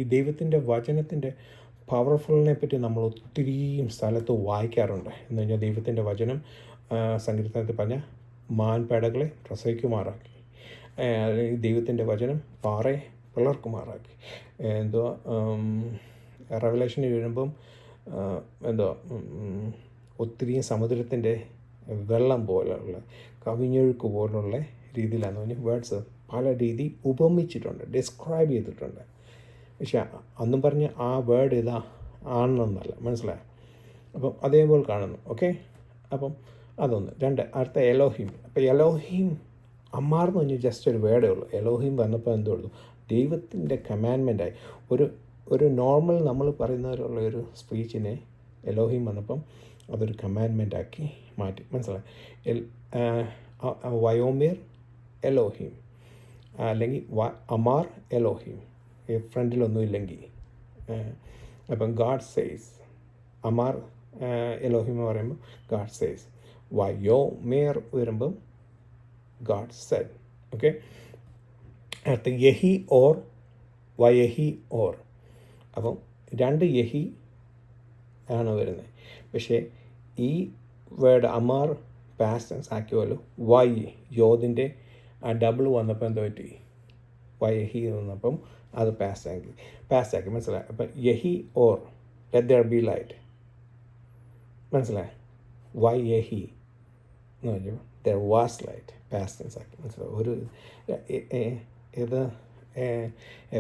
ഈ ദൈവത്തിൻ്റെ വചനത്തിൻ്റെ പവർഫുള്ളിനെ പറ്റി നമ്മൾ ഒത്തിരിയും സ്ഥലത്ത് വായിക്കാറുണ്ട്. എന്ന് കഴിഞ്ഞാൽ ദൈവത്തിൻ്റെ വചനം സങ്കീർത്തനത്തിൽ പറഞ്ഞ മാൻപേടകളെ പ്രസവിക്കുമാറാക്കി, ദൈവത്തിൻ്റെ വചനം പാറയെ പിളർക്കുമാറാക്കി, എന്തുവാ റെവലേഷനിൽ വീഴുമ്പം എന്തുവാ ഒത്തിരിയും സമുദ്രത്തിൻ്റെ വെള്ളം പോലുള്ള കവിഞ്ഞൊഴുക്ക് പോലുള്ള രീതിയിലാന്ന് പറഞ്ഞാൽ വേർഡ്സ് പല രീതി ഉപമിച്ചിട്ടുണ്ട്, ഡിസ്ക്രൈബ് ചെയ്തിട്ടുണ്ട്. പക്ഷെ അന്നും പറഞ്ഞ് ആ വേർഡ് ഇതാ ആണെന്നല്ല, മനസ്സിലായോ? അപ്പം അതേപോലെ കാണുന്നു. ഓക്കെ, അപ്പം അതൊന്ന്. രണ്ട്, അടുത്ത എലോഹിം. അപ്പോൾ എലോഹിം അമ്മാർന്ന് പറഞ്ഞാൽ ജസ്റ്റ് ഒരു വേർഡേ ഉള്ളൂ. എലോഹിം വന്നപ്പോൾ എന്തോ ഉള്ളൂ, ദൈവത്തിൻ്റെ കമാൻഡ്മെൻറ്റായി. ഒരു നോർമൽ നമ്മൾ പറയുന്നവരുള്ള ഒരു സ്പീച്ചിനെ എലോഹിം വന്നപ്പം അതൊരു കമാൻഡ്മെൻറ്റാക്കി മാറ്റി, മനസ്സിലായി? വയോമിർ എലോഹിം, അല്ലെങ്കിൽ അമാർ എലോഹിം, ഫ്രണ്ടിലൊന്നും ഇല്ലെങ്കിൽ. അപ്പം ഗാഡ് സേസ്, അമാർ എലോഹിം എന്ന് പറയുമ്പോൾ ഗാഡ് സേസ്. വയോമേർ വരുമ്പം ഗാഡ് സെഡ്. ഓക്കെ, അടുത്ത യഹി ഓർ, വയഹി ഓർ. അപ്പം രണ്ട് യഹി ആണ് വരുന്നത്. പക്ഷേ ഈ വേർഡ് അമാർ പാസ്റ്റ് ടെൻസ് ആക്കിയല്ലോ, വൈ യോദിൻ്റെ ആ ഡബിൾ വന്നപ്പോൾ എന്തോ പറ്റി, വയഹി വന്നപ്പം അത് പാസ്റ്റാക്കി, മനസ്സിലായി? അപ്പം യഹി or let there be light, മനസ്സിലായി? വൈ യഹി എന്ന് പറഞ്ഞപ്പോൾ there was light, past tense ആക്കി, മനസ്സിലായി? ഒരു ഇത്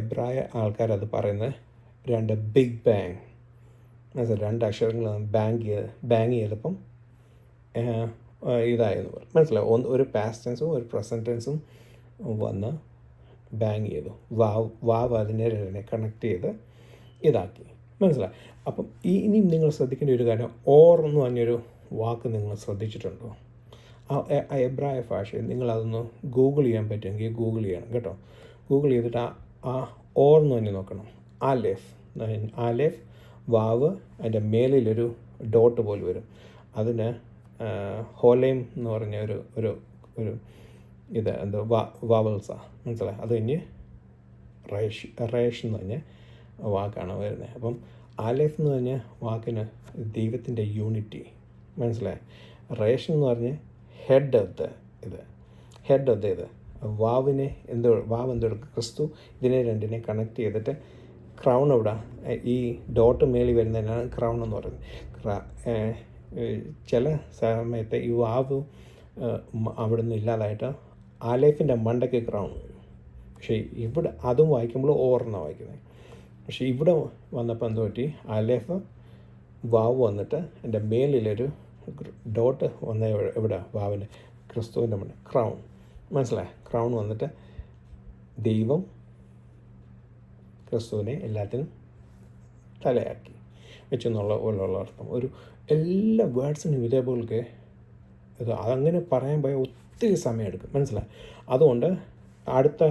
എബ്രായ ആൾക്കാരത് പറയുന്നത് രണ്ട് ബിഗ് ബാങ്, മനസ്സിലായി? രണ്ട് അക്ഷരങ്ങൾ ബാങ് ചെയ്തപ്പം ഇതായെന്ന് പറയും, മനസ്സിലായി? ഒരു പാസ്റ്റ് ടെൻസും ഒരു പ്രസൻറ്റ് ടെൻസും വന്ന് ബാങ് ചെയ്തു, വാവ് അതിനെ കണക്ട് ചെയ്ത് ഇതാക്കി, മനസ്സിലായി? അപ്പം ഇനിയും നിങ്ങൾ ശ്രദ്ധിക്കേണ്ട ഒരു കാര്യം, ഓർ എന്ന് പറഞ്ഞൊരു വാക്ക് നിങ്ങൾ ശ്രദ്ധിച്ചിട്ടുണ്ടോ? ആ എബ്രായ ഭാഷയിൽ നിങ്ങളതൊന്ന് ഗൂഗിൾ ചെയ്യാൻ പറ്റുമെങ്കിൽ ഗൂഗിൾ ചെയ്യണം കേട്ടോ. ഗൂഗിൾ ചെയ്തിട്ട് ആ ഓർ എന്ന് തന്നെ നോക്കണം. ആലേഫ് വാവ്, അതിൻ്റെ മേലിലൊരു ഡോട്ട് പോലെ വരും. അതിന് ഹോലേം എന്ന് പറഞ്ഞ ഒരു ഇത് എന്തോ വാവൽസാണ്, മനസ്സിലായി? അത് കഴിഞ്ഞ് റേഷ് എന്ന് പറഞ്ഞ വാക്കാണ് വരുന്നത്. അപ്പം ആലേഫ് എന്ന് പറഞ്ഞ വാക്കിന് ദൈവത്തിൻ്റെ യൂണിറ്റി, മനസ്സിലായി? റേഷൻ എന്ന് പറഞ്ഞ് ഹെഡ് ഓഫ് ദ ഇത് വാവ് എന്തോ ക്രിസ്തു ഇതിനെ രണ്ടിനെ കണക്ട് ചെയ്തിട്ട് ക്രൗൺ ഇവിടെ ഈ ഡോട്ട് മേളിൽ വരുന്നതിനാണ് ക്രൗൺ എന്ന് പറയുന്നത്. ചില സമയത്ത് ഈ വാവ് അവിടെ നിന്ന് ഇല്ലാതായിട്ട് ആലേഫിൻ്റെ മണ്ടയ്ക്ക് ക്രൗൺ വരും. പക്ഷേ ഇവിടെ അതും വായിക്കുമ്പോൾ ഓർന്നാണ് വായിക്കുന്നത്. പക്ഷേ ഇവിടെ വന്നപ്പോൾ എന്തോ പറ്റി, ആലേഫ് വാവ് വന്നിട്ട് എൻ്റെ മേലിലൊരു ഡോട്ട് വന്ന എവിടെ, വാവിൻ്റെ ക്രിസ്തുവിൻ്റെ മണ്ട, ക്രൗൺ, മനസ്സിലായി? ക്രൗൺ വന്നിട്ട് ദൈവം ക്രിസ്തുവിനെ എല്ലാത്തിനും തലയാക്കി വെച്ചെന്നുള്ള പോലുള്ള അർത്ഥം. എല്ലാ വേർഡ്സിനും ഇതേപോലൊക്കെ അതങ്ങനെ പറയാൻ പോയാൽ ഒത്തിരി സമയം എടുക്കും, മനസ്സിലായി? അതുകൊണ്ട് അടുത്ത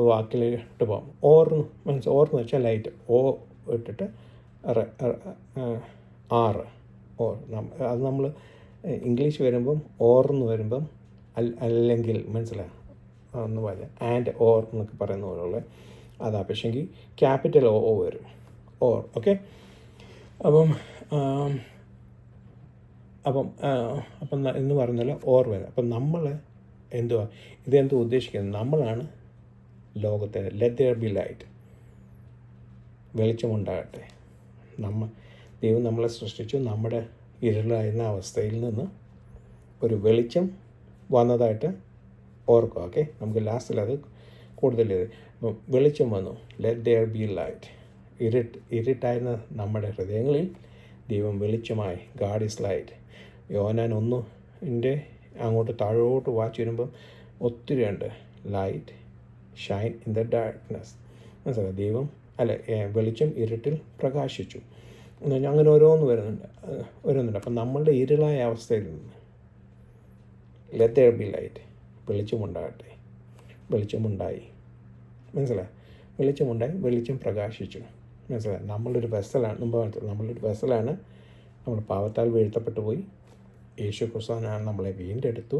വാക്കിലിട്ട് പോകാം. ഓർന്ന് വെച്ചാൽ ലൈറ്റ്, ഓ ഇട്ടിട്ട് ആറ്, ഓർ. അത് നമ്മൾ ഇംഗ്ലീഷ് വരുമ്പം ഓർന്ന് വരുമ്പം അല്ലെങ്കിൽ, മനസ്സിലായി? ഒന്ന് പറയാം, ആൻഡ് ഓർ എന്നൊക്കെ പറയുന്ന പോലുള്ള അതാ. പക്ഷെങ്കിൽ ക്യാപിറ്റൽ ഓ വരും, ഓർ. ഓക്കെ, അപ്പം എന്ന് പറഞ്ഞാൽ ഓർ വരും. അപ്പം നമ്മൾ ഇതെന്തോ ഉദ്ദേശിക്കുന്നത്, നമ്മളാണ് ലോകത്തെ ലെറ്റ് ദെയർ ബി ലൈറ്റ്, വെളിച്ചമുണ്ടാകട്ടെ. ദൈവം നമ്മളെ സൃഷ്ടിച്ചു, നമ്മുടെ ഇരുളായിരുന്ന അവസ്ഥയിൽ നിന്ന് ഒരു വെളിച്ചം വന്നതായിട്ട് ഓർക്കുക. ഓക്കെ, നമുക്ക് ലാസ്റ്റിൽ അത് കൂടുതൽ വെളിച്ചം വന്നു, ലെറ്റ് ദെയർ ബി ലൈറ്റ്. ഇരുട്ടായിരുന്ന നമ്മുടെ ഹൃദയങ്ങളിൽ ദൈവം വെളിച്ചമായി, ഗാഡ് ഈസ് ലൈറ്റ്. യോഹന്നാൻ 1 അങ്ങോട്ട് താഴോട്ട് വായിച്ച് വരുമ്പം ഒത്തിരി ഉണ്ട്, light Shine in the darkness, മനസ്സിലായി? ദൈവം വെളിച്ചം ഇരുട്ടിൽ പ്രകാശിച്ചു എന്ന് പറഞ്ഞാൽ അങ്ങനെ ഓരോന്നുണ്ട്. അപ്പം നമ്മളുടെ ഇരുളായ അവസ്ഥയിൽ നിന്ന് ലെറ്റ് ദെയർ ബി ലൈറ്റ്, വെളിച്ചമുണ്ടാകട്ടെ. വെളിച്ചമുണ്ടായി, മനസ്സിലായി? വെളിച്ചമുണ്ടായി, വെളിച്ചം പ്രകാശിച്ചു, മനസ്സിലായി? നമ്മളൊരു വെസലാണ്. നമ്മൾ പാപത്താൽ വീഴ്ത്തപ്പെട്ടു പോയി, യേശു ക്രിസ്തുവിനാണ് നമ്മളെ വീണ്ടെടുത്തു.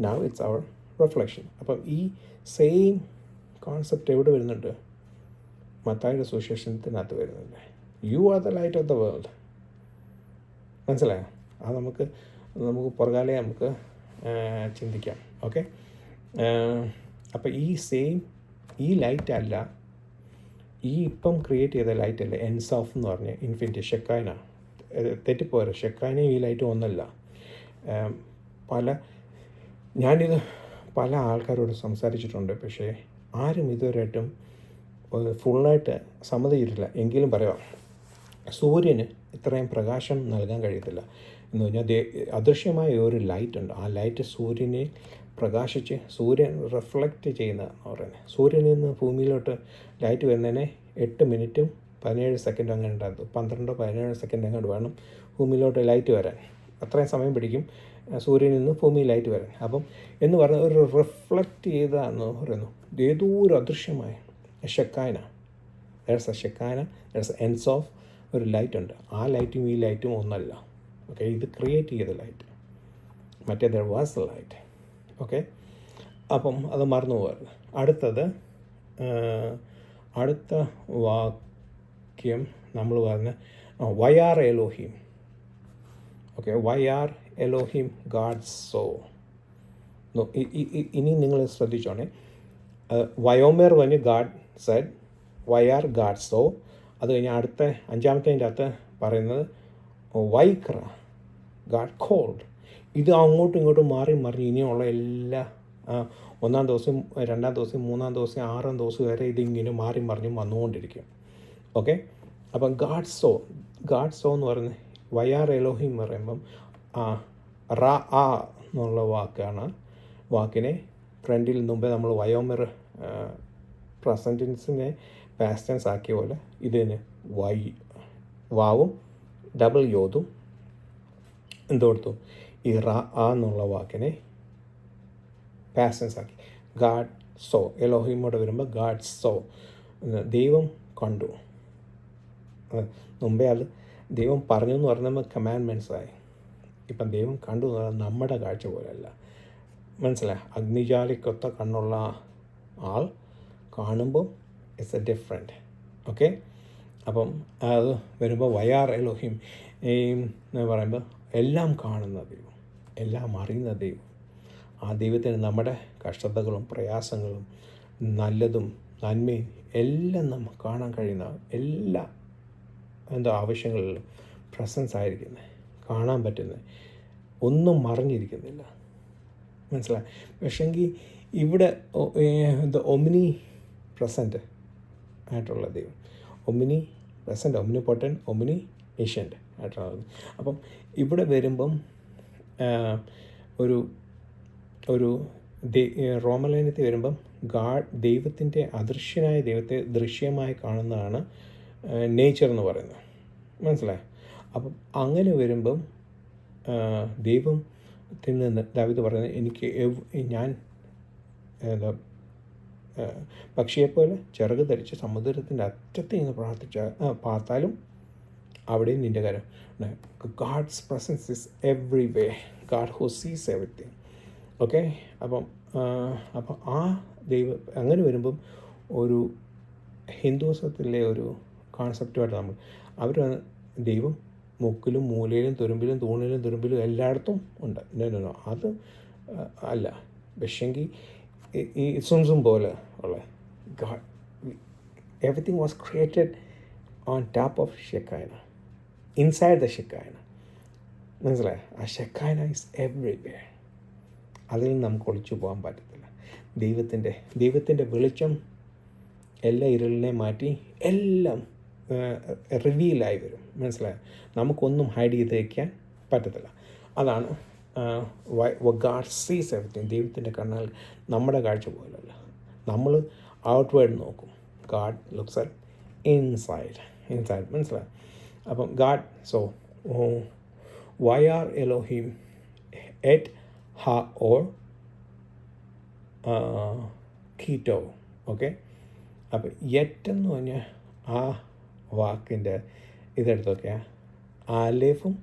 Now it's our reflection. അപ്പം ഈ സെയിം കോൺസെപ്റ്റ് എവിടെ വരുന്നുണ്ട്? മത്തായിയുടെ സുവിശേഷത്തിനകത്ത് വരുന്നുണ്ട്. You are the light of the world. മനസ്സിലായോ? അത് നമുക്ക് പുറകാലെ നമുക്ക് ചിന്തിക്കാം. ഓക്കെ. അപ്പോൾ ഈ ലൈറ്റല്ല, ഈ ഇപ്പം ക്രിയേറ്റ് ചെയ്ത ലൈറ്റല്ല എൻസോഫ് എന്ന് പറഞ്ഞ ഇൻഫിനിറ്റി ഷെക്കൈന. തെറ്റിപ്പോരെ, ഷെക്കൈനയും ഈ ലൈറ്റും ഒന്നല്ല. ഞാനിത് പല ആൾക്കാരോട് സംസാരിച്ചിട്ടുണ്ട്, പക്ഷേ ആരും ഇതുവരെയായിട്ടും ഫുള്ളായിട്ട് സമ്മതിച്ചിട്ടില്ല. എങ്കിലും പറയാം, സൂര്യന് ഇത്രയും പ്രകാശം നൽകാൻ കഴിയത്തില്ല എന്ന് പറഞ്ഞാൽ അദൃശ്യമായ ഒരു ലൈറ്റ് ഉണ്ട്. ആ ലൈറ്റ് സൂര്യനെ പ്രകാശിച്ച് സൂര്യൻ റിഫ്ലക്റ്റ് ചെയ്യുന്നതെന്ന് പറയുന്നത്. സൂര്യനിൽ നിന്ന് ഭൂമിയിലോട്ട് ലൈറ്റ് വരുന്നതിന് 8 മിനിറ്റും 17 സെക്കൻഡും അങ്ങനെ ഉണ്ടാകും. 12-17 സെക്കൻഡ് അങ്ങോട്ട് വേണം ഭൂമിയിലോട്ട് ലൈറ്റ് വരാൻ. അത്രയും സമയം പിടിക്കും സൂര്യനിൽ നിന്ന് ഭൂമിയിൽ ലൈറ്റ് വരാൻ. അപ്പം എന്ന് പറഞ്ഞാൽ ഒരു റിഫ്ലക്റ്റ് ചെയ്താന്ന് പറയുന്നു. ഏതോ ഒരു അദൃശ്യമായ ഷെക്കൈന, ദർസ് എൻസ് ഓഫ് ഒരു ലൈറ്റ് ഉണ്ട്. ആ ലൈറ്റും ഈ ലൈറ്റും ഒന്നല്ല. ഓക്കെ, ഇത് ക്രിയേറ്റ് ചെയ്ത ലൈറ്റ്, മറ്റേ there was a light. Okay, അപ്പം അത് മറന്നു പോകരുത്. അടുത്ത വാക്യം നമ്മൾ പറഞ്ഞ വൈ ആർ എലോഹിം. ഓക്കെ, വൈ ആർ എലോഹിം ഗാഡ് സോ. ഇനി നിങ്ങൾ ശ്രദ്ധിച്ചോണേ. വയോമേർ പറഞ്ഞ് ഗാഡ് സെഡ്, വൈ ആർ ഗാഡ് സോ. അത് കഴിഞ്ഞ് അടുത്ത 5-ാമത്തേതിൻ്റെ അകത്ത് പറയുന്നത് വൈക്ര ഗാഡ് കോൾഡ്. ഇത് അങ്ങോട്ടും ഇങ്ങോട്ടും മാറി മറിഞ്ഞ് ഇനിയുള്ള എല്ലാ 1-ാം ദിവസം 2-ാം ദിവസം 3-ാം ദിവസം 6-ാം ദിവസം വരെ ഇതിങ്ങനെ മാറി മറിഞ്ഞും വന്നുകൊണ്ടിരിക്കും. ഓക്കെ, അപ്പം ഗാഡ് സോ എന്ന് പറയുന്നത് വൈ ആർ എലോഹിം എന്ന് പറയുമ്പം റ ആ എന്നുള്ള വാക്കിനെ ഫ്രണ്ടിൽ മുമ്പേ നമ്മൾ വയോമർ പ്രസൻറ്റൻസിനെ പാസ്റ്റ് ടെൻസ് ആക്കിയ പോലെ ഇതിന് വാവും ഡബിൾ യോതും എന്തുകൊടുത്തു, ഈ റ ആ എന്നുള്ള വാക്കിനെ പാസ്റ്റ് ടെൻസ് ആക്കി. ഗാഡ് സോ, എലോഹിമോടെ വരുമ്പോൾ ഗാഡ് സോ, ദൈവം കണ്ടു. മുമ്പേ അത് ദൈവം പറഞ്ഞു എന്ന് പറഞ്ഞാൽ കമാൻഡ്മെൻറ്റ്സായി. ഇപ്പം ദൈവം കണ്ടു എന്ന് പറഞ്ഞാൽ നമ്മുടെ കാഴ്ച പോലെയല്ല. മനസ്സിലായി? അഗ്നിജാലിക്കൊത്ത കണ്ണുള്ള ആൾ കാണുമ്പോൾ ഇറ്റ്സ് എ ഡിഫറെൻറ്റ്. ഓക്കെ, അപ്പം അത് വരുമ്പോൾ വൈ ആർ എലോഹിം എന്ന് പറയുമ്പോൾ എല്ലാം കാണുന്ന ദൈവം, എല്ലാം അറിയുന്ന ദൈവം. ആ ദൈവത്തിന് നമ്മുടെ കഷ്ടതകളും പ്രയാസങ്ങളും നല്ലതും നന്മയും എല്ലാം നമുക്ക് കാണാൻ കഴിയുന്ന എല്ലാ ആവശ്യങ്ങളിലും പ്രസൻസ് ആയിരിക്കുന്നത്, കാണാൻ പറ്റുന്നത്, ഒന്നും മറിഞ്ഞിരിക്കുന്നില്ല. മനസ്സിലായി? പക്ഷെങ്കിൽ ഇവിടെ ഒമിനി പ്രസൻറ്റ് ആയിട്ടുള്ള ദൈവം, ഒമിനി പ്രസൻറ്റ്, ഒമിനി പൊട്ടൻ, ഒമിനി ഏഷ്യൻ്റ് ആയിട്ടുള്ളത്. അപ്പം ഇവിടെ വരുമ്പം ഒരു റോമലേനത്തിൽ വരുമ്പം ദൈവത്തിൻ്റെ അദൃശ്യനായ ദൈവത്തെ ദൃശ്യമായി കാണുന്നതാണ് നേച്ചർ എന്ന് പറയുന്നത്. മനസ്സിലായി? അപ്പം അങ്ങനെ വരുമ്പം ദൈവത്തിൽ നിന്ന് ദാവീദ് പറയുന്നത്, എനിക്ക് ഞാൻ പക്ഷിയെപ്പോലെ ചിറക് ധരിച്ച് സമുദ്രത്തിൻ്റെ അറ്റത്ത് നിന്ന് പാർത്താലും അവിടെയും നിൻ്റെ കാര്യം. God's presence is every way, God who sees everything. Okay, അപ്പം ആ ദൈവം അങ്ങനെ വരുമ്പം ഒരു ഹിന്ദുസത്തിലെ ഒരു കോൺസെപ്റ്റുമായിട്ട് അവർ ദൈവം മുക്കിലും മൂലയിലും തുരുമ്പിലും തൂണിലും തുരുമ്പിലും എല്ലായിടത്തും ഉണ്ട്. നോ അത് അല്ല. പക്ഷെങ്കിൽ ഈ സുംസും പോലെ ഉള്ള God, everything was created on top of Shekinah, inside the Shekinah. മനസ്സിലായി? ആ ഷെക്കൈന ഈസ് എവ്രിവേ. അതിൽ നിന്ന് നമുക്ക് ഒളിച്ചു പോകാൻ പറ്റത്തില്ല. ദൈവത്തിൻ്റെ വെളിച്ചം എല്ലാ ഇരുളിനെ മാറ്റി എല്ലാം റിവീലായി വരും. മനസ്സിലായി? നമുക്കൊന്നും ഹൈഡ് ചെയ്ത് വയ്ക്കാൻ പറ്റത്തില്ല. അതാണ് ഗാഡ് സീസ് എവറിത്തിങ്. ദൈവത്തിൻ്റെ കണ്ണാൽ നമ്മുടെ കാഴ്ച പോലല്ല. നമ്മൾ ഔട്ട്വേർഡ് നോക്കും, ഗാഡ് ലുക്സ് അറ്റ് ഇൻസൈഡ്. മനസ്സിലായി? അപ്പം ഗാഡ് സോ വൈ ആർ എലോഹിം എറ്റ് ഹ ഓർ കീറ്റോ. ഓക്കെ, അപ്പം എന്ന് പറഞ്ഞാൽ ആ വാക്കിൻ്റെ ഇതെടുത്തൊക്കെ ആലേഫും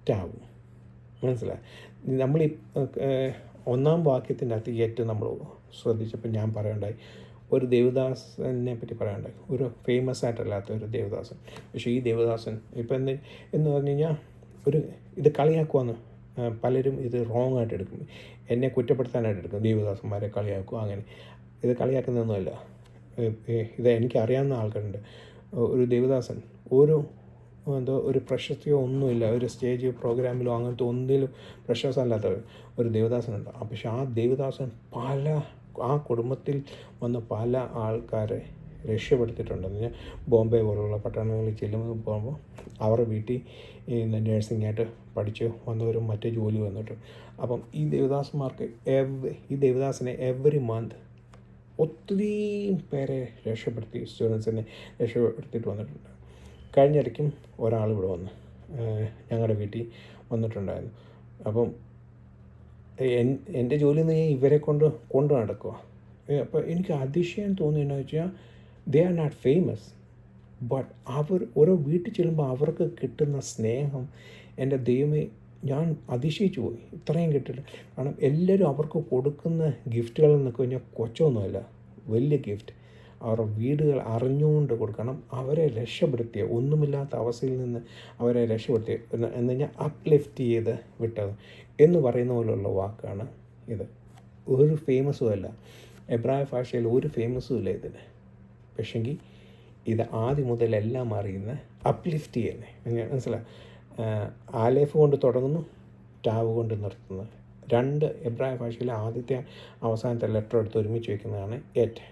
ടാവും. മനസ്സിലായി? നമ്മൾ 1-ാം വാക്യത്തിൻ്റെ അകത്ത് നമ്മൾ ശ്രദ്ധിച്ചപ്പോൾ ഞാൻ പറയണ്ടായി, ഒരു ദേവദാസനെ പറ്റി പറയാനുണ്ട്, ഒരു ഫേമസ് ആയിട്ടല്ലാത്ത ഒരു ദേവദാസൻ. പക്ഷേ ഈ ദേവദാസൻ ഇപ്പം എന്ന് പറഞ്ഞു കഴിഞ്ഞാൽ ഇത് കളിയാക്കുവാന്ന് പലരും ഇത് റോങ് ആയിട്ട് എടുക്കും, എന്നെ കുറ്റപ്പെടുത്താനായിട്ട് എടുക്കും, ദേവദാസന്മാരെ കളിയാക്കുക. അങ്ങനെ ഇത് കളിയാക്കുന്നതൊന്നുമല്ല. ഇത് എനിക്കറിയാവുന്ന ആൾക്കാരുണ്ട്. ഒരു ദേവദാസൻ ഒരു പ്രശസ്തിയോ ഒന്നുമില്ല, ഒരു സ്റ്റേജ് പ്രോഗ്രാമിലോ അങ്ങനത്തെ ഒന്നിലും പ്രശസ്തമല്ലാത്ത ഒരു ദേവദാസനുണ്ട്. പക്ഷെ ആ ദേവദാസൻ ആ കുടുംബത്തിൽ വന്ന പല ആൾക്കാരെ രക്ഷപ്പെടുത്തിയിട്ടുണ്ടെന്ന് ഞാൻ ബോംബെ പോലുള്ള പട്ടണങ്ങളിൽ പോകുമ്പോൾ അവരുടെ വീട്ടിൽ നേഴ്സിംഗ് ആയിട്ട് പഠിച്ച് വന്നവരും മറ്റേ ജോലി വന്നിട്ടും. അപ്പം ഈ ദേവദാസനെ എവറി മന്ത് ഒത്തിരി പേരെ സ്റ്റുഡൻസിനെ രക്ഷപ്പെടുത്തിയിട്ട് വന്നിട്ടുണ്ട്. കഴിഞ്ഞിടയ്ക്കും ഒരാൾ ഇവിടെ വന്ന് ഞങ്ങളുടെ വീട്ടിൽ വന്നിട്ടുണ്ടായിരുന്നു. അപ്പം എൻ്റെ ജോലി എന്ന് ഞാൻ ഇവരെ കൊണ്ട് നടക്കുക. അപ്പോൾ എനിക്ക് അതിശയം തോന്നിയെന്നു വെച്ചാൽ they are not famous, but ഓരോ വീട്ടിൽ ചെല്ലുമ്പോൾ അവർക്ക് കിട്ടുന്ന സ്നേഹം, എൻ്റെ ദൈവമേ, ഞാൻ അതിശയിച്ചു പോയി. ഇത്രയും കിട്ടില്ല. കാരണം എല്ലാവരും അവർക്ക് കൊടുക്കുന്ന ഗിഫ്റ്റുകൾ എന്നൊക്കെ കഴിഞ്ഞാൽ കൊച്ചൊന്നുമല്ല, വലിയ ഗിഫ്റ്റ്. അവരുടെ വീടുകൾ അറിഞ്ഞുകൊണ്ട് കൊടുക്കണം. അവരെ രക്ഷപ്പെടുത്തിയ, ഒന്നുമില്ലാത്ത അവസ്ഥയിൽ നിന്ന് അവരെ രക്ഷപ്പെടുത്തിയ എന്ന് കഴിഞ്ഞാൽ അപ്ലിഫ്റ്റ് ചെയ്ത് വിട്ടത് എന്ന് പറയുന്ന പോലുള്ള വാക്കാണ് ഇത്. ഒരു ഫേമസും അല്ല, എബ്രായ ഭാഷയിൽ ഒരു ഫേമസും ഇല്ല ഇതിന്. പക്ഷെങ്കിൽ ഇത് ആദ്യം മുതൽ എല്ലാം അറിയുന്ന അപ്ലിഫ്റ്റ് ചെയ്യുന്നത്. മനസ്സിലായി? ആലേഫ് കൊണ്ട് തുടങ്ങുന്നു, ടാവ് കൊണ്ട് നിർത്തുന്നു. 2 എബ്രായ ഭാഷയിലെ ആദ്യത്തെ അവസാനത്തെ ലെറ്റർ എടുത്ത് ഒരുമിച്ച് വയ്ക്കുന്നതാണ് എറ്റ്.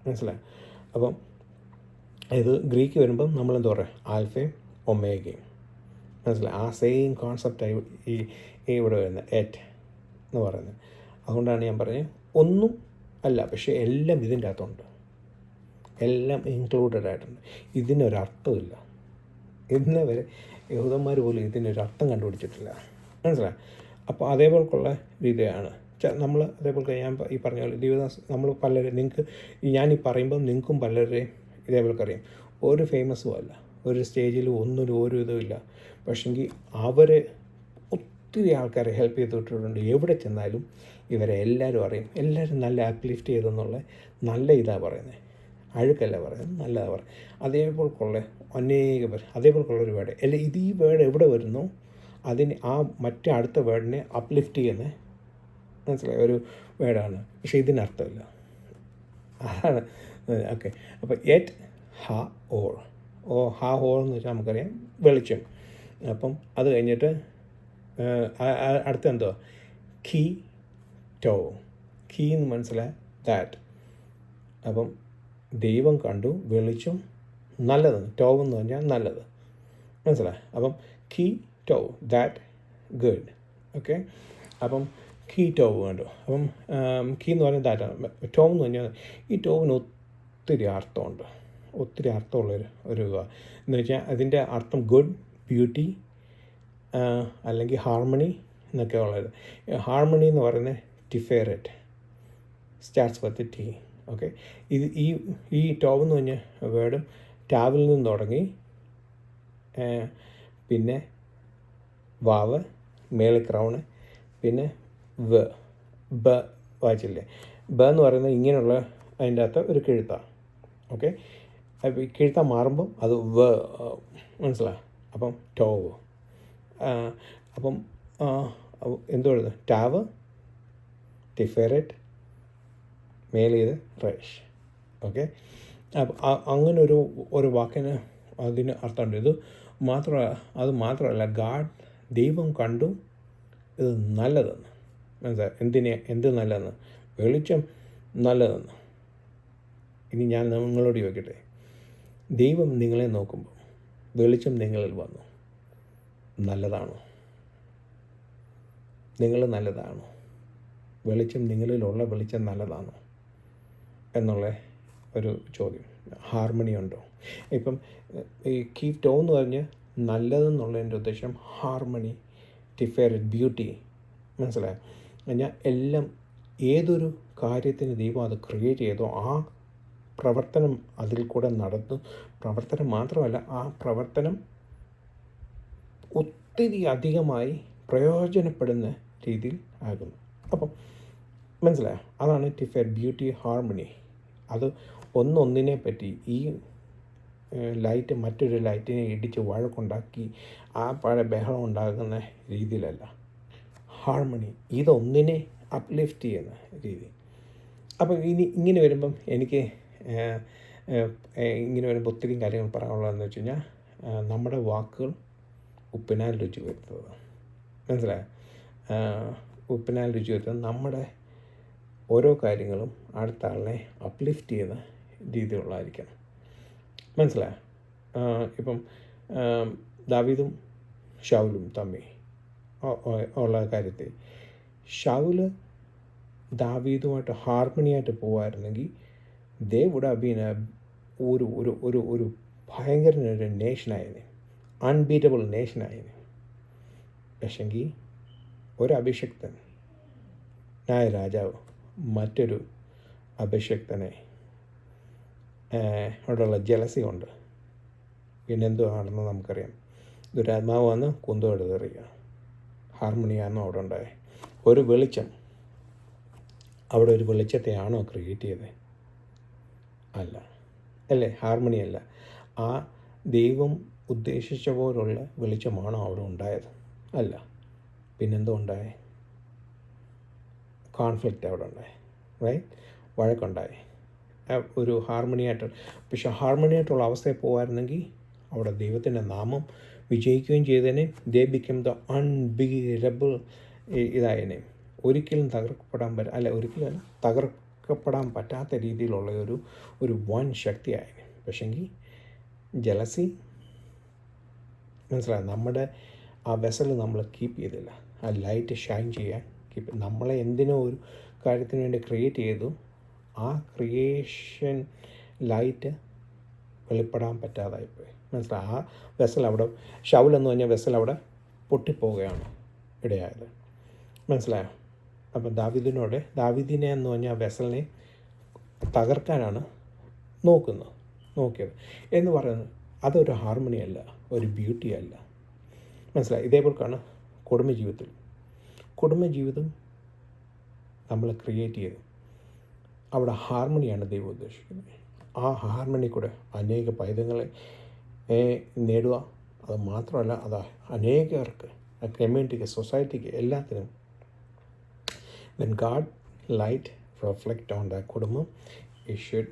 മനസ്സിലായി? അപ്പം ഇത് ഗ്രീക്ക് വരുമ്പം നമ്മളെന്താ പറയുക, ആൽഫയും ഒമേഗയും. മനസ്സിലായി? ആ സെയിം കോൺസെപ്റ്റായി ഇവിടെ വരുന്നത് എറ്റ് എന്ന് പറയുന്നത്. അതുകൊണ്ടാണ് ഞാൻ പറഞ്ഞത് ഒന്നും അല്ല, പക്ഷേ എല്ലാം ഇതിൻ്റെ അകത്തുണ്ട്, എല്ലാം ഇൻക്ലൂഡഡ് ആയിട്ടുണ്ട്. ഇതിനൊരർത്ഥമില്ല. ഇന്നേ വരെ യഹൂദന്മാർ പോലും ഇതിനൊരർത്ഥം കണ്ടുപിടിച്ചിട്ടില്ല. മനസ്സിലായി? അപ്പോൾ അതേപോലെയുള്ള രീതിയാണ് നമ്മൾ. അതേപോലെ ഞാൻ ഈ പറഞ്ഞ പോലെ ദേവദാസ് നമ്മൾ പലരും, നിങ്ങൾക്ക് ഞാനീ പറയുമ്പം നിങ്ങൾക്കും പലരെയും ഇതേപോലെ അറിയാം. ഒരു ഫേമസും അല്ല, ഒരു സ്റ്റേജിലും ഒന്നിനും ഒരു ഇതുമില്ല. പക്ഷെങ്കിൽ അവർ ഒത്തിരി ആൾക്കാരെ ഹെൽപ്പ് ചെയ്തിട്ടുണ്ട്. എവിടെ ചെന്നാലും ഇവരെ എല്ലാവരും അറിയും. എല്ലാവരും നല്ല അപ്ലിഫ്റ്റ് ചെയ്തെന്നുള്ള നല്ല ഇതാണ് പറയുന്നത്, അഴുക്കല്ല പറയുന്നത്, നല്ലതാണ് പറയുന്നത്. അതേപോലെയുള്ള അനേക പേർ അതേപോലെയുള്ളൊരു വേർഡ് അല്ല ഇത്. ഈ വേർഡ് എവിടെ വരുന്നു അതിന് മറ്റേ അടുത്ത വേർഡിനെ അപ്ലിഫ്റ്റ് ചെയ്യുന്ന, മനസ്സിലായ ഒരു വേർഡാണ്. പക്ഷേ ഇതിനർത്ഥമില്ല. അതാണ് ഓക്കെ. അപ്പോൾ എറ്റ് ഹ ഓൾ ഹാ ഹോൾ എന്ന് വെച്ചാൽ നമുക്കറിയാം വെളിച്ചം. അപ്പം അത് കഴിഞ്ഞിട്ട് അടുത്ത എന്തോ കീ ടോ. കീ എന്ന് മനസ്സിലായ ദാറ്റ്. അപ്പം ദൈവം കണ്ടു വെളിച്ചം നല്ലത്. ടോ എന്ന് പറഞ്ഞാൽ നല്ലത്. മനസ്സിലായി? അപ്പം കീ ടോ ദാറ്റ് ഗുഡ്. ഓക്കെ. അപ്പം കീ ടോവ് കണ്ടു. അപ്പം കീ എന്ന് പറഞ്ഞാൽ ദാറ്റാണ്. ടോവ് എന്ന് പറഞ്ഞാൽ ഈ ടോവിന് ഒത്തിരി അർത്ഥമുണ്ട്. ഒത്തിരി അർത്ഥമുള്ളൊരു എന്ന് വെച്ചാൽ അതിൻ്റെ അർത്ഥം ഗുഡ്, ബ്യൂട്ടി, അല്ലെങ്കിൽ ഹാർമണി എന്നൊക്കെ ഉള്ളത്. ഹാർമണി എന്ന് പറയുന്നത് ടിഫേററ്റ്, സ്റ്റാർട്ട്സ് വിത്ത് ടി. ഓക്കെ. ഇത് ഈ ടോവ് എന്ന് പറഞ്ഞ വേർഡും ടാവിൽ നിന്ന് തുടങ്ങി പിന്നെ വാവ്, മേളിൽ ക്രൗണ്, പിന്നെ ബ വായിച്ചില്ലേ? ബ എന്ന് പറയുന്നത് ഇങ്ങനെയുള്ള അതിൻ്റെ അകത്ത് ഒരു കിഴുത്താണ്. ഓക്കെ. അപ്പോൾ ഈ കിഴുത്ത മാറുമ്പം അത് മനസ്സിലായി? അപ്പം ടോവ്. അപ്പം എന്തോ എഴുതുന്നത്? ടാവ്, ടിഫേററ്റ്, മേലേത് റേഷ്. ഓക്കെ. അപ്പം അങ്ങനെ ഒരു വാക്കിന് അതിന് അർത്ഥമുണ്ട്. അത് മാത്രമല്ല ദൈവം കണ്ടു ഇത് നല്ലതെന്ന്. മനസ്സിലായി? എന്ത് നല്ലതെന്ന്? വെളിച്ചം നല്ലതെന്ന്. ഇനി ഞാൻ നിങ്ങളോട് ചോദിക്കട്ടെ, ദൈവം നിങ്ങളെ നോക്കുമ്പോൾ വെളിച്ചം നിങ്ങളിൽ വന്നു, നല്ലതാണോ? നിങ്ങൾ നല്ലതാണോ? വെളിച്ചം നിങ്ങളിലുള്ള വെളിച്ചം നല്ലതാണോ എന്നുള്ള ഒരു ചോദ്യം. ഹാർമണി ഉണ്ടോ? ഇപ്പം ഈ കീപ് ടോ എന്ന് പറഞ്ഞ് നല്ലതെന്നുള്ളതിൻ്റെ ഉദ്ദേശം ഹാർമണി, ടിഫേററ്റ്, ബ്യൂട്ടി. മനസ്സിലായോ? ഞാൻ എല്ലാം ഏതൊരു കാര്യത്തിന് ദൈവം അത് ക്രിയേറ്റ് ചെയ്തോ ആ പ്രവർത്തനം അതിൽ കൂടെ നടത്തും. പ്രവർത്തനം മാത്രമല്ല, ആ പ്രവർത്തനം ഒത്തിരി അധികമായി പ്രയോജനപ്പെടുന്ന രീതിയിൽ ആകുന്നു. അപ്പം മനസ്സിലായോ? അതാണ് ടിഫേർ, ബ്യൂട്ടി, ഹാർമണി. അത് ഒന്നൊന്നിനെ പറ്റി ഈ ലൈറ്റ് മറ്റൊരു ലൈറ്റിനെ ഇടിച്ച് വഴക്കുണ്ടാക്കി ആ പഴയ ബഹളം ഉണ്ടാകുന്ന രീതിയിലല്ല. ഹാർമണി, ഇതൊന്നിനെ അപ്ലിഫ്റ്റ് ചെയ്യുന്ന രീതി. അപ്പം ഇങ്ങനെ വരുമ്പം എനിക്ക് ഇങ്ങനെ വരുമ്പോൾ ഒത്തിരി കാര്യങ്ങൾ പറയാനുള്ളതെന്ന് വെച്ച് കഴിഞ്ഞാൽ, നമ്മുടെ വാക്കുകൾ ഉപ്പിനാൽ രുചി വരുത്തുക. മനസ്സിലായോ? ഉപ്പിനാൽ രുചി വരുത്തുക. നമ്മുടെ ഓരോ കാര്യങ്ങളും അടുത്ത ആളിനെ അപ്ലിഫ്റ്റ് ചെയ്യുന്ന രീതിയിലുള്ളതായിരിക്കണം. മനസ്സിലായോ? ഇപ്പം ദാവീദും ശൗലും തമ്മിൽ ഉള്ള കാര്യത്തിൽ ശൗല് ദാവീദുമായിട്ട് ഹാർമണിയായിട്ട് പോകുമായിരുന്നെങ്കിൽ ദേ വുഡ് ഹാവ് ബീൻ ഒരു ഒരു ഒരു ഒരു ഭയങ്കര ഒരു നേഷനായിരുന്നു, അൺബീറ്റബിൾ നേഷനായിരുന്നു. പക്ഷെങ്കിൽ ഒരു അഭിഷക്തൻ രാജാവ് മറ്റൊരു അഭിഷക്തനെ അവിടെയുള്ള ജലസി കൊണ്ട് പിന്നെന്തോ ആണെന്ന് നമുക്കറിയാം. ദുരാത്മാവ് വന്ന് കുന്തം എറിയുക. ഹാർമണിയാണോ അവിടെ ഉണ്ടായത്? ഒരു വെളിച്ചം, അവിടെ ഒരു വെളിച്ചത്തെയാണോ ക്രിയേറ്റ് ചെയ്തത്? അല്ല, അല്ലേ? ഹാർമണിയല്ല. ആ ദൈവം ഉദ്ദേശിച്ച പോലുള്ള വെളിച്ചമാണോ അവിടെ ഉണ്ടായത്? അല്ല. പിന്നെന്തോ ഉണ്ടായേ? കോൺഫ്ലിക്റ്റ് അവിടെ ഉണ്ടായി, റൈറ്റ്? വഴക്കുണ്ടായി. ഒരു ഹാർമണിയായിട്ട്, പക്ഷെ ഹാർമണിയായിട്ടുള്ള അവസ്ഥയിൽ പോകുമായിരുന്നെങ്കിൽ അവിടെ ദൈവത്തിൻ്റെ നാമം വിജയിക്കുകയും ചെയ്തതിനെ. ദേ ബിക്കം ദ അൺബീറബിൾ ഇതായതിനെ. ഒരിക്കലും തകർക്കപ്പെടാൻ പറ്റാത്ത രീതിയിലുള്ള ഒരു വൻ ശക്തിയായതിനെ. പക്ഷെങ്കിൽ ജലസി, മനസ്സിലായി, നമ്മുടെ ആ വെസൽ നമ്മൾ കീപ്പ് ചെയ്തില്ല. ആ ലൈറ്റ് ഷൈൻ ചെയ്യാൻ നമ്മളെ എന്തിനോ ഒരു കാര്യത്തിന് വേണ്ടി ക്രിയേറ്റ് ചെയ്തു. ആ ക്രിയേഷൻ ലൈറ്റ് വെളിപ്പെടാൻ പറ്റാതായിപ്പോയി. മനസ്സിലായി? ആ വെസൽ അവിടെ, ഷൗലെന്ന് പറഞ്ഞാൽ വെസൽ അവിടെ പൊട്ടിപ്പോവുകയാണ് ഇടയായത്. മനസ്സിലായോ? അപ്പം ദാവീദിനെ എന്ന് പറഞ്ഞാൽ വെസലിനെ തകർക്കാനാണ് നോക്കിയത് എന്ന് പറയുന്നത്. അതൊരു ഹാർമണിയല്ല, ഒരു ബ്യൂട്ടിയല്ല. മനസ്സിലായി? ഇതേപോലെയാണ് കുടുംബജീവിതം നമ്മൾ ക്രിയേറ്റ് ചെയ്തു. അവിടെ ഹാർമണിയാണ് ദൈവം ഉദ്ദേശിക്കുന്നത്. ആ ഹാർമണി കൂടെ അനേക പൈതങ്ങളെ നേടുക. അത് മാത്രമല്ല, അത് അനേകർക്ക്, കമ്മ്യൂണിറ്റിക്ക്, സൊസൈറ്റിക്ക്, എല്ലാത്തിനും when God light reflect on that കുടുംബം, it should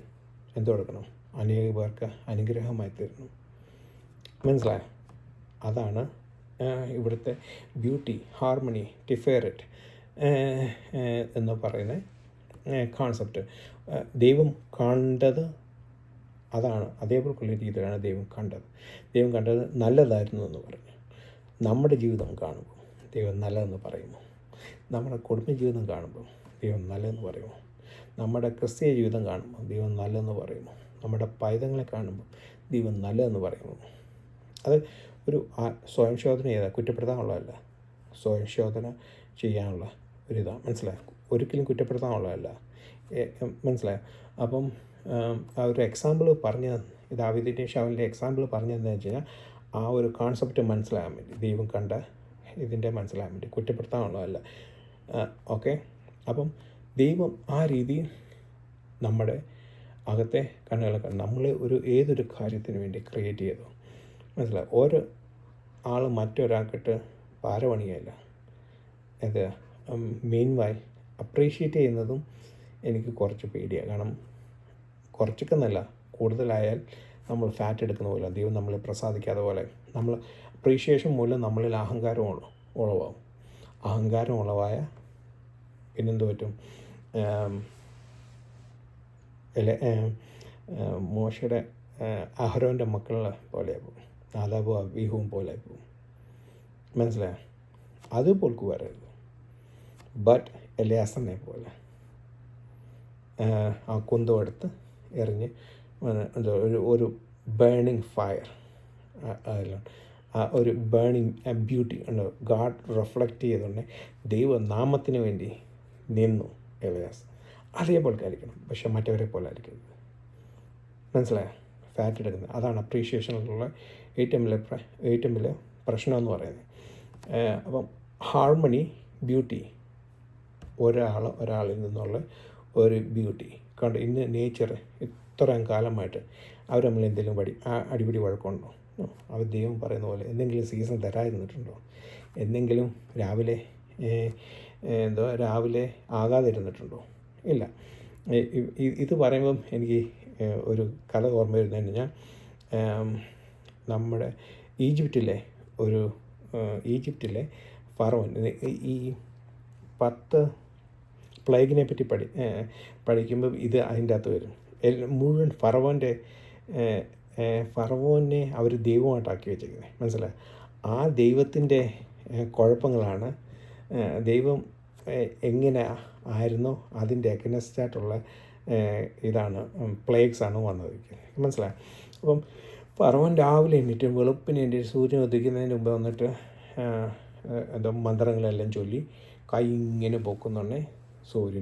എന്ത് കൊടുക്കണം? അനേക പേർക്ക് അനുഗ്രഹമായി തീരണം. മനസ്സിലായോ? അതാണ് ഇവിടുത്തെ ബ്യൂട്ടി, ഹാർമണി, ടിഫേററ്റ് എന്ന് പറയുന്ന കോൺസെപ്റ്റ്. ദൈവം കണ്ടത് അതാണ്. അതേപോലെയുള്ള രീതിയിലാണ് ദൈവം കണ്ടത് നല്ലതായിരുന്നു എന്ന് പറഞ്ഞു. നമ്മുടെ ജീവിതം കാണുമ്പോൾ ദൈവം നല്ലതെന്ന് പറയുമോ? നമ്മുടെ കുടുംബജീവിതം കാണുമ്പോൾ ദൈവം നല്ലതെന്ന് പറയുമോ? നമ്മുടെ ക്രിസ്തീയ ജീവിതം കാണുമ്പോൾ ദൈവം നല്ലതെന്ന് പറയുമോ? നമ്മുടെ പൈതങ്ങളെ കാണുമ്പോൾ ദൈവം നല്ലതെന്ന് പറയുമോ? അത് ഒരു സ്വയംശോധന ചെയ്താൽ കുറ്റപ്പെടുത്താനുള്ളതല്ല, സ്വയംശോധന ചെയ്യാനുള്ള ഒരിതാണ്. മനസ്സിലായോ? ഒരിക്കലും കുറ്റപ്പെടുത്താനുള്ളതല്ല. മനസ്സിലായോ? അപ്പം ആ ഒരു എക്സാമ്പിൾ പറഞ്ഞ ദാവീദിൻ്റെ ശൗലിൻ്റെ എക്സാമ്പിൾ പറഞ്ഞതെന്ന് വെച്ച് കഴിഞ്ഞാൽ ആ ഒരു കോൺസെപ്റ്റ് മനസ്സിലാകാൻ വേണ്ടി, ദൈവം കണ്ട ഇതിൻ്റെ മനസ്സിലാകാൻ വേണ്ടി, കുറ്റപ്പെടുത്താനുള്ളതല്ല. ഓക്കെ? അപ്പം ദൈവം ആ രീതിയിൽ നമ്മുടെ അകത്തെ കണ്ണുകളൊക്കെ നമ്മളെ ഏതൊരു കാര്യത്തിന് വേണ്ടി ക്രിയേറ്റ് ചെയ്തു. മനസ്സിലായി? ഓരോ ആൾ മറ്റൊരാൾക്കിട്ട് പാരപണിയല്ല. ഇത് മീൻവായി അപ്രീഷിയേറ്റ് ചെയ്യുന്നതും എനിക്ക് കുറച്ച് പേടിയാണ്. കാരണം കുറച്ചൊക്കെ നല്ല കൂടുതലായാൽ നമ്മൾ ഫാറ്റ് എടുക്കുന്ന പോലെ, ദൈവം നമ്മളെ പ്രസാദിക്കാതെ പോലെ, നമ്മൾ അപ്രീഷിയേഷൻ മൂലം നമ്മളിൽ അഹങ്കാരം ഉളവാകും. അഹങ്കാരം ഉളവായ പിന്നെന്ത് പറ്റും? മോശയുടെ അഹരോൻ്റെ മക്കളെ പോലെ പോകും, നാദാബും അബീഹുവും പോലെ പോകും. മനസ്സിലായോ? അതുപോൽക്ക് വരരുത്. ബട്ട് എലിയാസറിനെ പോലെ ആ കുന്തം എടുത്ത് എറിഞ്ഞ് ഒരു ബേണിങ് ഫയർ, ഒരു ബേണിങ് ബ്യൂട്ടി ഉണ്ട്, ഗാഡ് റിഫ്ലക്റ്റ് ചെയ്തുകൊണ്ട് ദൈവനാമത്തിന് വേണ്ടി നിന്നു എലിയാസ്. അതേപോലെ ആയിരിക്കണം, പക്ഷെ മറ്റവരെ പോലെ ആയിരിക്കരുത്. മനസ്സിലായോ? ഫാറ്റ് എടുക്കുന്നത് അതാണ് അപ്രീഷിയേഷനിലുള്ള ഏറ്റവും വലിയ പ്രശ്നമെന്ന് പറയുന്നത്. അപ്പം ഹാർമണി, ബ്യൂട്ടി, ഒരാളിൽ നിന്നുള്ള ഒരു ബ്യൂട്ടി, കണ്ട് ഇന്ന് നേച്ചർ ഇത്രയും കാലമായിട്ട് അവർ തമ്മിൽ എന്തെങ്കിലും അടിപിടി വഴക്കമുണ്ടോ? അവർ ദൈവം പറയുന്ന പോലെ എന്തെങ്കിലും സീസൺ തരാതിരുന്നിട്ടുണ്ടോ? എന്തെങ്കിലും രാവിലെ ആകാതിരുന്നിട്ടുണ്ടോ? ഇല്ല. ഇത് പറയുമ്പം എനിക്ക് ഒരു കഥ ഓർമ്മ വരുന്നതെന്ന് പറഞ്ഞാൽ, നമ്മുടെ ഈജിപ്തിലെ ഫറവോൻ ഈ 10 പ്ലേഗിനെ പറ്റി പഠിക്കുമ്പോൾ ഇത് അതിൻ്റെ അകത്ത് വരും. മുഴുവൻ ഫറവോനെ അവർ ദൈവമായിട്ടാക്കി വെച്ചേക്കുന്നത്, മനസ്സിലായി? ആ ദൈവത്തിൻ്റെ കുഴപ്പങ്ങളാണ് ദൈവം എങ്ങനെ ആയിരുന്നോ അതിൻ്റെ അഗൈൻസ്റ്റായിട്ടുള്ള പ്ലേഗ്സാണ് വന്നത്, മനസ്സിലായി? അപ്പം ഫറവോൻ രാവിലെ എണീറ്റ് വെളുപ്പിന് എണീറ്റ് സൂര്യൻ ഉദിക്കുന്നതിന് മുമ്പ് വന്നിട്ട് മന്ത്രങ്ങളെല്ലാം ചൊല്ലി കൈ ഇങ്ങനെ പൊക്കുന്നുണ്ടേ സൂര്യൻ